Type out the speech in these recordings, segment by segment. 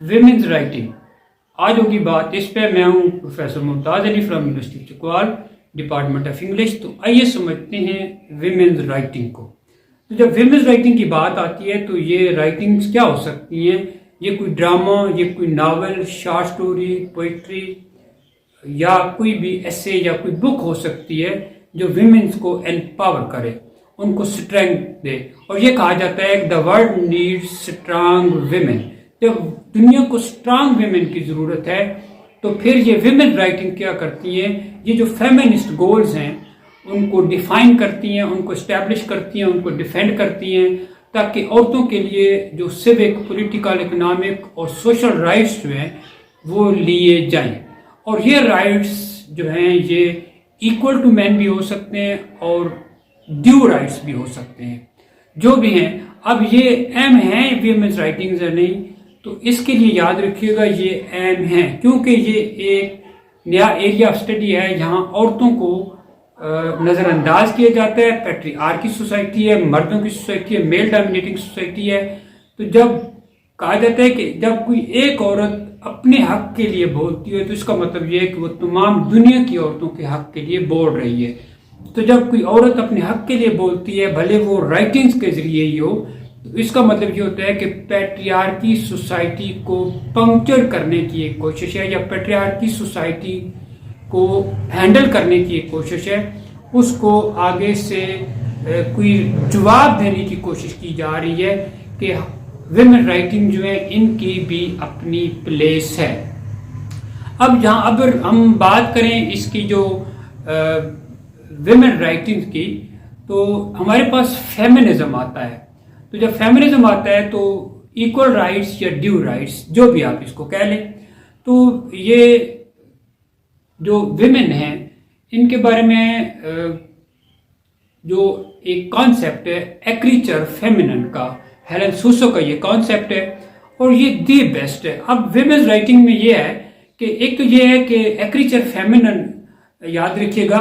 Women's writing. आज होगी बात इस पे। मैं हूं professor Mumtaz Ali from university Chakwal, department of English. तो आइए समझते हैं विमेंस राइटिंग को। तो जब विमेंस राइटिंग की बात आती है तो ये राइटिंग्स क्या हो सकती हैं? ये कोई ड्रामा, ये कोई नावल, शॉर्ट स्टोरी, पोइट्री या कोई भी ऐसे या कोई बुक हो सकती है जो विमेंस को एम्पावर करे, उनको स्ट्रेंथ दे। और ये कहा जाता है the world needs strong women. जब दुनिया को स्ट्रांग विमेन की जरूरत है तो फिर ये विमेन राइटिंग क्या करती है? ये जो फेमिनिस्ट गोल्स हैं उनको डिफाइन करती हैं, उनको एस्टेब्लिश करती हैं, उनको डिफेंड करती हैं, ताकि औरतों के लिए जो सिविक, पॉलिटिकल, इकोनॉमिक और सोशल राइट्स जो हैं वो लिए जाएं। और ये राइट्स जो हैं ये इक्वल टू मैन भी हो सकते हैं और ड्यू राइट्स भी हो सकते हैं, जो भी हैं। अब ये एम है विमेंस राइटिंग्स है नहीं, तो इसके लिए याद रखिएगा ये एम है, क्योंकि ये एक नया एरिया ऑफ स्टडी है जहां औरतों को नज़रअंदाज किया जाता है। पैट्रियार्की सोसाइटी है, मर्दों की सोसाइटी है, मेल डोमिनेटिंग सोसाइटी है। तो जब कहा जाता है कि जब कोई एक औरत अपने हक के लिए बोलती है तो इसका मतलब यह है कि वो तमाम दुनिया की औरतों के हक के लिए बोल रही है। तो जब कोई औरत अपने हक के लिए बोलती है, भले वो राइटिंग्स के जरिए ही हो, तो इसका मतलब ये होता है कि पैट्रियार्की सोसाइटी को पंक्चर करने की एक कोशिश है, या पैट्रियार्की सोसाइटी को हैंडल करने की एक कोशिश है। उसको आगे से कोई जवाब देने की कोशिश की जा रही है कि विमेन राइटिंग जो है इनकी भी अपनी प्लेस है। अब जहां अगर हम बात करें इसकी जो विमेन राइटिंग की, तो हमारे पास फेमिनिज्म आता है। तो जब फेमिनिज्म आता है तो इक्वल राइट्स या ड्यू राइट्स, जो भी आप इसको कह लें, तो ये जो विमेन हैं इनके बारे में जो एक कॉन्सेप्ट है एक्रीचर फेमिनिन का, हेलन सूसो का ये कॉन्सेप्ट है और ये दी बेस्ट है। अब विमेन्स राइटिंग में ये है कि एक तो ये है कि एक्रीचर फेमिनिन, याद रखिएगा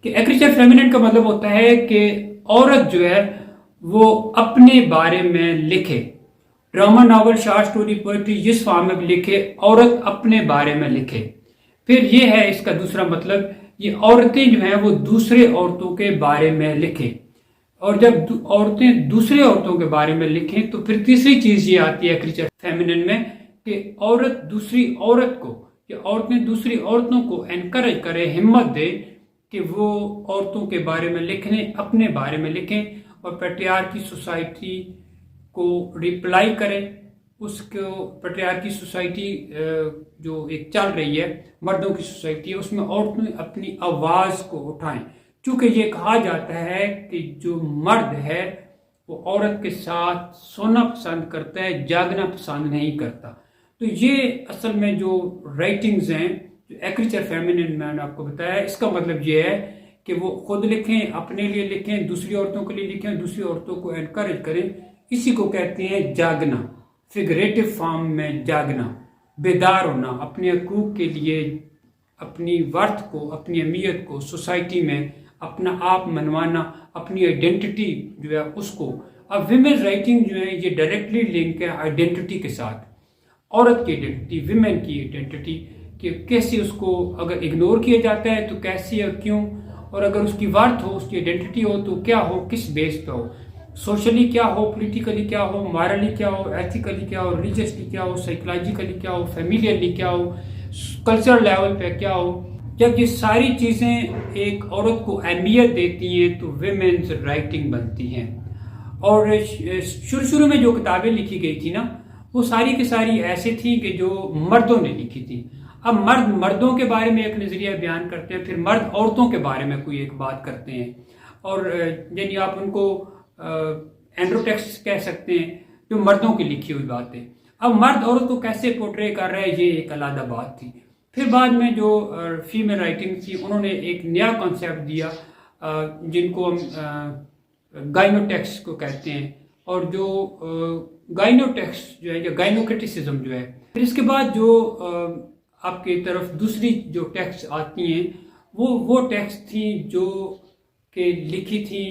कि एक्रीचर फेमिनिन का मतलब होता है कि औरत जो है वो अपने बारे में लिखे। Drama, novel, short story, poetry जिस फॉर्म में भी लिखे, औरत अपने बारे में लिखे। फिर ये है इसका दूसरा मतलब, ये औरतें जो हैं वो दूसरे औरतों के बारे में लिखें। और जब औरतें दूसरे औरतों के बारे में लिखें तो फिर तीसरी चीज ये आती है क्रीचर फेमिनिन में कि औरत दूसरी औरत को, या औरतें दूसरी औरतों को एनकरेज करे, हिम्मत दे कि वो औरतों के बारे में लिखें, अपने बारे में लिखें और पैट्रियार्की सोसाइटी को रिप्लाई करें। उसको पैट्रियार्की सोसाइटी जो एक चल रही है, मर्दों की सोसाइटी है, उसमें औरतें अपनी आवाज़ को उठाएं। क्योंकि ये कहा जाता है कि जो मर्द है वो औरत के साथ सोना पसंद करता है, जागना पसंद नहीं करता। तो ये असल में जो राइटिंग्स हैं, जो एक्रीचर फेमिनिन मैंने आपको बताया, इसका मतलब ये है कि वो खुद लिखें, अपने लिए लिखें, दूसरी औरतों के लिए लिखें, दूसरी औरतों को एनकरेज करें। इसी को कहते हैं जागना, फिगरेटिव फॉर्म में जागना, बेदार होना, अपने हकूक के लिए, अपनी वर्थ को, अपनी अहमियत को सोसाइटी में अपना आप मनवाना, अपनी आइडेंटिटी जो है उसको। अब विमेन राइटिंग जो है ये डायरेक्टली लिंक है आइडेंटिटी के साथ, औरत की आइडेंटिटी, विमेन की आइडेंटिटी, कि कैसे उसको अगर इग्नोर किया जाता है तो कैसे और क्यों, और अगर उसकी वर्थ हो, उसकी आइडेंटिटी हो तो क्या हो, किस बेस पे हो, सोशली क्या हो, पॉलिटिकली क्या हो, मॉरली क्या हो, एथिकली क्या हो, रिलीजियसली क्या हो, साइकोलॉजिकली क्या हो, फैमिलियरली क्या हो, कल्चरल लेवल पे क्या हो। जब ये सारी चीज़ें एक औरत को अहमियत देती हैं तो विमेन्स राइटिंग बनती हैं। और शुरू शुरू में जो किताबें लिखी गई थी ना, वो सारी की सारी ऐसी थी कि जो मर्दों ने लिखी थी। अब मर्द मर्दों के बारे में एक नज़रिया बयान करते हैं, फिर मर्द औरतों के बारे में कोई एक बात करते हैं, और यानी आप उनको एंड्रोटेक्स्ट कह सकते हैं, जो मर्दों की लिखी हुई बातें। अब मर्द औरत को कैसे पोर्ट्रे कर रहे हैं, ये एक अलग बात थी। फिर बाद में जो फीमेल राइटिंग थी, उन्होंने एक नया कॉन्सेप्ट दिया जिनको हम गाइनोटेक्स्ट को कहते हैं, और जो गाइनोटेक्स्ट जो है, या गाइनोक्रिटिसिज्म जो है। फिर इसके बाद जो आपकी तरफ दूसरी जो टेक्स्ट आती हैं वो टेक्स्ट थी जो कि लिखी थी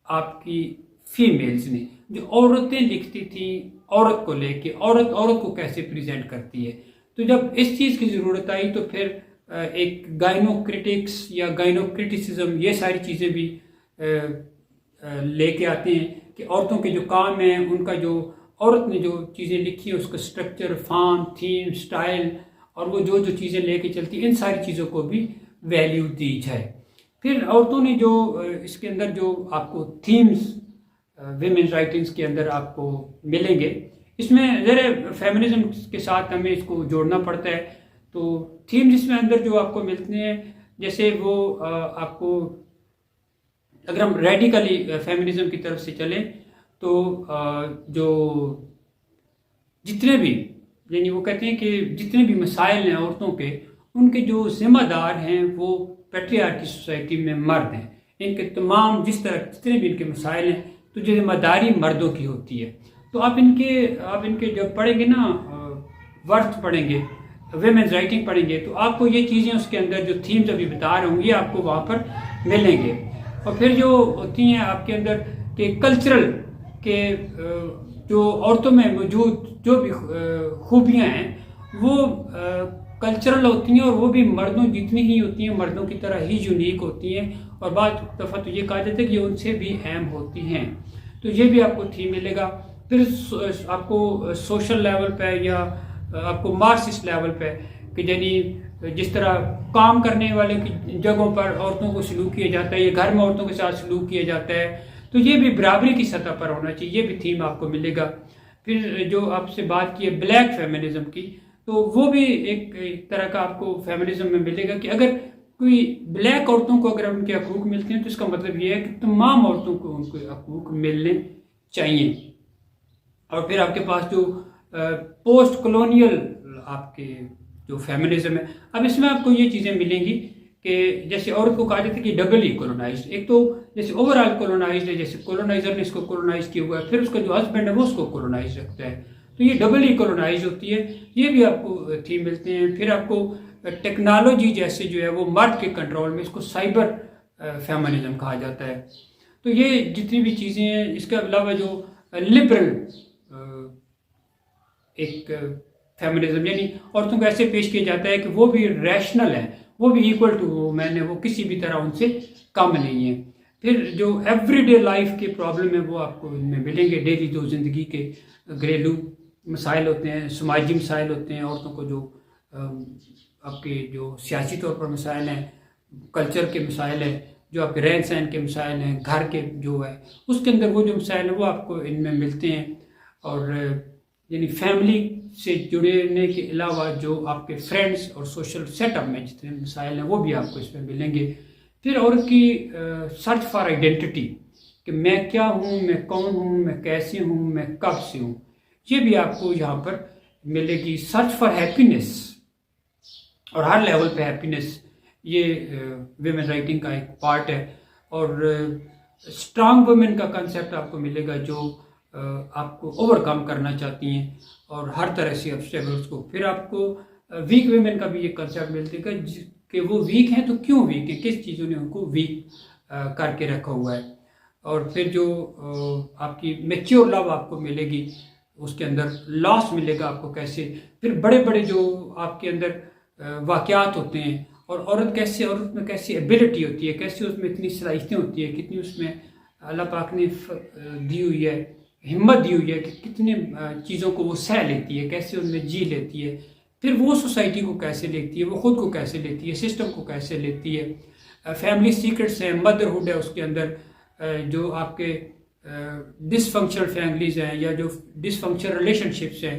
आपकी फीमेल्स ने, जो औरतें लिखती थी औरत को लेके, औरत को कैसे प्रेजेंट करती है। तो जब इस चीज़ की ज़रूरत आई तो फिर एक गाइनोक्रिटिक्स या गाइनोक्रिटिसिज्म, ये सारी चीज़ें भी लेके आते हैं कि औरतों के जो काम हैं उनका जो औरत ने जो चीज़ें लिखी है उसका स्ट्रक्चर, फॉर्म, थीम, स्टाइल और वो जो जो चीज़ें लेके चलती इन सारी चीज़ों को भी वैल्यू दी जाए। फिर औरतों ने जो इसके अंदर जो आपको थीम्स विमेंस राइटिंग्स के अंदर आपको मिलेंगे, इसमें ज़रा फेमिनिज्म के साथ हमें इसको जोड़ना पड़ता है। तो थीम जिसमें अंदर जो आपको मिलते हैं, जैसे वो आपको अगर हम रेडिकली फेमिनिज्म की तरफ से चलें तो जो जितने भी, यानी वो कहते हैं कि जितने भी मसाइल हैं औरतों के, उनके जो जिम्मेदार हैं वो पैट्रियार्की सोसाइटी में मर्द हैं। इनके तमाम जितने भी इनके मसाइल हैं तो जिम्मेदारी मर्दों की होती है। तो आप इनके जब पढ़ेंगे ना, वर्थ पढ़ेंगे, विमेंस राइटिंग पढ़ेंगे, तो आपको ये चीज़ें उसके अंदर जो थीम्स अभी बता रहे होंगे आपको वहाँ पर मिलेंगे। और फिर जो होती हैं आपके अंदर के कल्चरल के जो औरतों में मौजूद जो भी खूबियाँ हैं वो कल्चरल होती हैं और वो भी मर्दों जितनी ही होती हैं, मर्दों की तरह ही यूनिक होती हैं और बाद दफ़ा तो ये कहा जाता है कि ये उनसे भी अहम होती हैं। तो ये भी आपको थीम मिलेगा। फिर आपको सोशल लेवल पे या आपको मार्क्सिस्ट लेवल पे कि यानी जिस तरह काम करने वाले की जगहों पर औरतों को सलूक किया जाता है या घर में औरतों के साथ सलूक किया जाता है, तो ये भी बराबरी की सतह पर होना चाहिए, ये भी थीम आपको मिलेगा। फिर जो आपसे बात की है ब्लैक फेमिनिज्म की, तो वो भी एक तरह का आपको फेमिनिज्म में मिलेगा कि अगर कोई ब्लैक औरतों को अगर उनके हकूक मिलते हैं तो इसका मतलब ये है कि तमाम औरतों को उनके हकूक मिलने चाहिए। और फिर आपके पास जो पोस्ट कॉलोनियल आपके जो फेमिनिज्म है, अब इसमें आपको ये चीज़ें मिलेंगी कि जैसे औरत को कहा जाता है कि डबली कॉलोनाइज्ड, एक तो जैसे ओवरऑल कॉलोनाइज्ड है, जैसे कॉलोनाइजर ने इसको कॉलोनाइज किया हुआ है, फिर उसका जो हस्बैंड है वो उसको कॉलोनाइज रखता है, तो ये डबली कॉलोनाइज होती है। ये भी आपको थीम मिलते हैं। फिर आपको टेक्नोलॉजी जैसे जो है वो मर्द के कंट्रोल में, इसको साइबर फेमिनिज्म कहा जाता है। तो ये जितनी भी चीज़ें हैं, इसके अलावा जो लिबरल एक फेमिनिज्म, यानी औरतों को ऐसे पेश किया जाता है कि वो भी रैशनल है, वो भी इक्वल टू वुमेन है, वो किसी भी तरह उनसे कम नहीं है। फिर जो एवरीडे लाइफ के प्रॉब्लम है वो आपको इनमें मिलेंगे। डेली जो ज़िंदगी के घरेलू मसाइल होते हैं, समाजी मसाइल होते हैं, औरतों को जो आपके जो सियासी तौर पर मसाइल हैं, कल्चर के मसाइल हैं, जो आपके रहन सहन के मसाइल हैं, घर के जो है उसके अंदर वो जो मसाइल हैं वो आपको इनमें मिलते हैं। और यानी फैमिली से जुड़ने के अलावा जो आपके फ्रेंड्स और सोशल सेटअप में जितने मसाइल हैं वो भी आपको इसमें मिलेंगे। फिर औरत की सर्च फॉर आइडेंटिटी कि मैं क्या हूँ, मैं कौन हूँ, मैं कैसे हूँ, मैं कब से हूँ, ये भी आपको यहाँ पर मिलेगी। सर्च फॉर हैप्पीनेस, और हर लेवल पे हैप्पीनेस, ये विमेन राइटिंग का एक पार्ट है। और स्ट्रांग वुमेन का कंसेप्ट आपको मिलेगा जो आपको ओवरकम करना चाहती हैं और हर तरह से ऑब्स्टेकल्स को। फिर आपको वीक वुमेन का भी ये कंसेप्ट मिलेगा कि वो वीक हैं तो क्यों वीक है, किस चीज़ों ने उनको वीक करके रखा हुआ है। और फिर जो आपकी मैच्योर लव आपको मिलेगी, उसके अंदर लॉस मिलेगा आपको कैसे। फिर बड़े बड़े जो आपके अंदर वाक़यात होते हैं और औरत में कैसी एबिलिटी होती है, कैसे उसमें इतनी सलाहियतें होती है, कितनी उसमें अल्लाह पाक ने दी हुई है, हिम्मत दी हुई है कि कितने चीज़ों को वो सह लेती है, कैसे उनमें जी लेती है। फिर वो सोसाइटी को कैसे लेती है, वो ख़ुद को कैसे लेती है, सिस्टम को कैसे लेती है। फैमिली सीक्रेट्स हैं, मदरहुड है, उसके अंदर जो आपके डिसफंक्शनल फैमिलीज़ हैं या जो डिसफंक्शनल रिलेशनशिप्स हैं,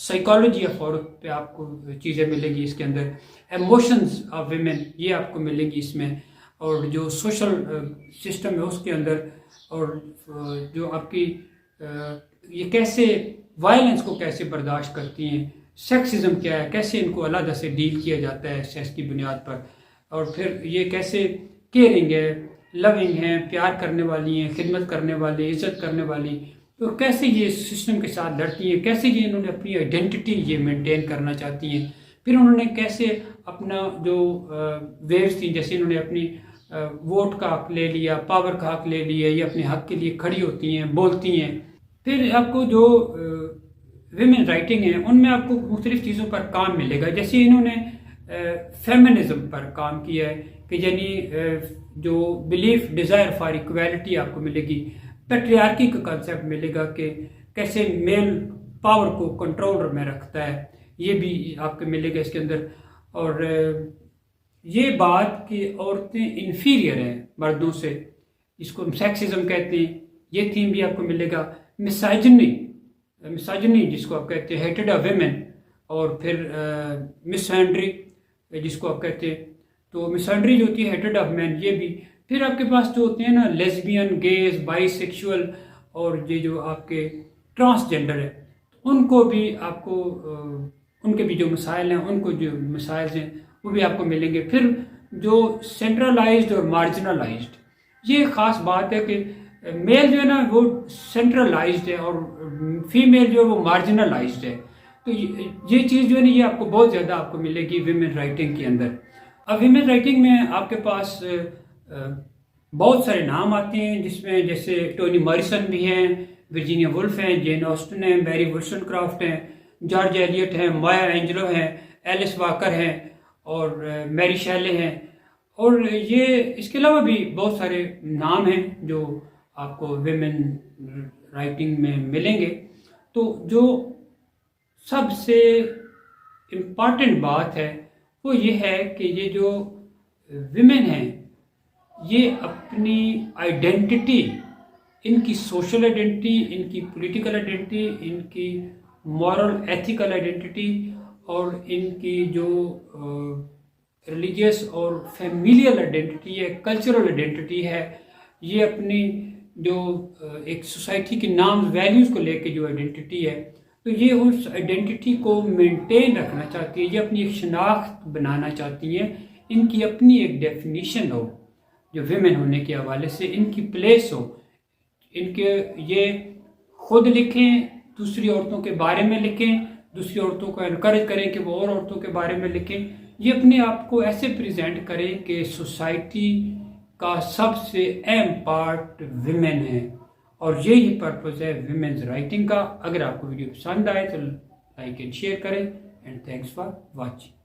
साइकोलॉजी ऑफ औरत पे आपको चीज़ें मिलेगी इसके अंदर। इमोशंस ऑफ विमेन, ये आपको मिलेगी इसमें। और जो सोशल सिस्टम है उसके अंदर, और जो आपकी ये कैसे वायलेंस को कैसे बर्दाश्त करती हैं, सेक्सिज्म क्या है, कैसे इनको अलग से डील किया जाता है सेक्स की बुनियाद पर। और फिर ये कैसे केयरिंग है, लविंग है, प्यार करने वाली हैं, खिदमत करने वाली, इज़्ज़त करने वाली, तो कैसे ये सिस्टम के साथ लड़ती हैं, कैसे ये इन्होंने अपनी आइडेंटिटी ये मेंटेन करना चाहती हैं। फिर उन्होंने कैसे अपना जो वेव्स थी, जैसे इन्होंने अपनी वोट का हक ले लिया, पावर का हक ले लिया, ये अपने हक के लिए खड़ी होती हैं, बोलती हैं। फिर आपको जो विमेन राइटिंग है उनमें आपको मुख्तलिफ चीज़ों पर काम मिलेगा। जैसे इन्होंने फेमिनिज्म पर काम किया है कि यानी जो बिलीफ डिज़ायर फॉर इक्वालिटी आपको मिलेगी, पैट्रियार्की का कंसेप्ट मिलेगा कि कैसे मेल पावर को कंट्रोल में रखता है, ये भी आपको मिलेगा इसके अंदर। और ये बात कि औरतें इन्फीरियर हैं मर्दों से, इसको सेक्सिज्म कहते हैं, ये थीम भी आपको मिलेगा। मिसाजिनी जिसको आप कहते हैं, हेटेड ऑफ वेमेन, और फिर मिसहैंड्री जिसको आप कहते हैं। तो मिसहैंड्री जो होती है हेटेड ऑफ मैन, ये भी। फिर आपके पास जो होते हैं ना लेस्बियन, गेज, बाइसेक्सुअल और ये जो आपके ट्रांसजेंडर है, उनको भी आपको उनके भी जो मसाइल हैं, उनको जो मसाइल हैं वो भी आपको मिलेंगे। फिर जो सेंट्रलाइज्ड और मार्जिनलाइज्ड, ये ख़ास बात है कि मेल जो है ना वो सेंट्रलाइज्ड है और फीमेल जो है वो मार्जिनलाइज्ड है। तो ये चीज़ जो है ना ये आपको बहुत ज़्यादा आपको मिलेगी विमेन राइटिंग के अंदर। अब विमेन राइटिंग में आपके पास बहुत सारे नाम आते हैं, जिसमें जैसे टोनी मॉरिसन भी हैं, वर्जीनिया वुल्फ हैं, जेन ऑस्टन हैं, मैरी वुल्सनक्राफ्ट हैं, जॉर्ज एलियट हैं, माया एंजेलो हैं, एलिस वॉकर हैं और मैरी शैले हैं। और ये इसके अलावा भी बहुत सारे नाम हैं जो आपको विमेन राइटिंग में मिलेंगे। तो जो सबसे इम्पॉर्टेंट बात है वो ये है कि ये जो विमेन हैं ये अपनी आइडेंटिटी, इनकी सोशल आइडेंटिटी, इनकी पॉलिटिकल आइडेंटिटी, इनकी मॉरल एथिकल आइडेंटिटी और इनकी जो रिलीजियस और फैमिलियल आइडेंटिटी है, कल्चरल आइडेंटिटी है, ये अपनी जो एक सोसाइटी के नाम वैल्यूज़ को लेके जो आइडेंटिटी है, तो ये उस आइडेंटिटी को मेंटेन रखना चाहती है, ये अपनी एक शनाख्त बनाना चाहती हैं, इनकी अपनी एक डेफिनीशन हो जो विमेन होने के हवाले से, इनकी प्लेस हो, इनके ये खुद लिखें, दूसरी औरतों के बारे में लिखें, दूसरी औरतों को एनकरेज करें कि वो और औरतों के बारे में लिखें। ये अपने आप को ऐसे प्रेजेंट करें कि सोसाइटी का सबसे अहम पार्ट विमेन है, और यही पर्पज़ है विमेन्स राइटिंग का। अगर आपको वीडियो पसंद आए तो लाइक एंड शेयर करें, एंड थैंक्स फॉर वॉचिंग।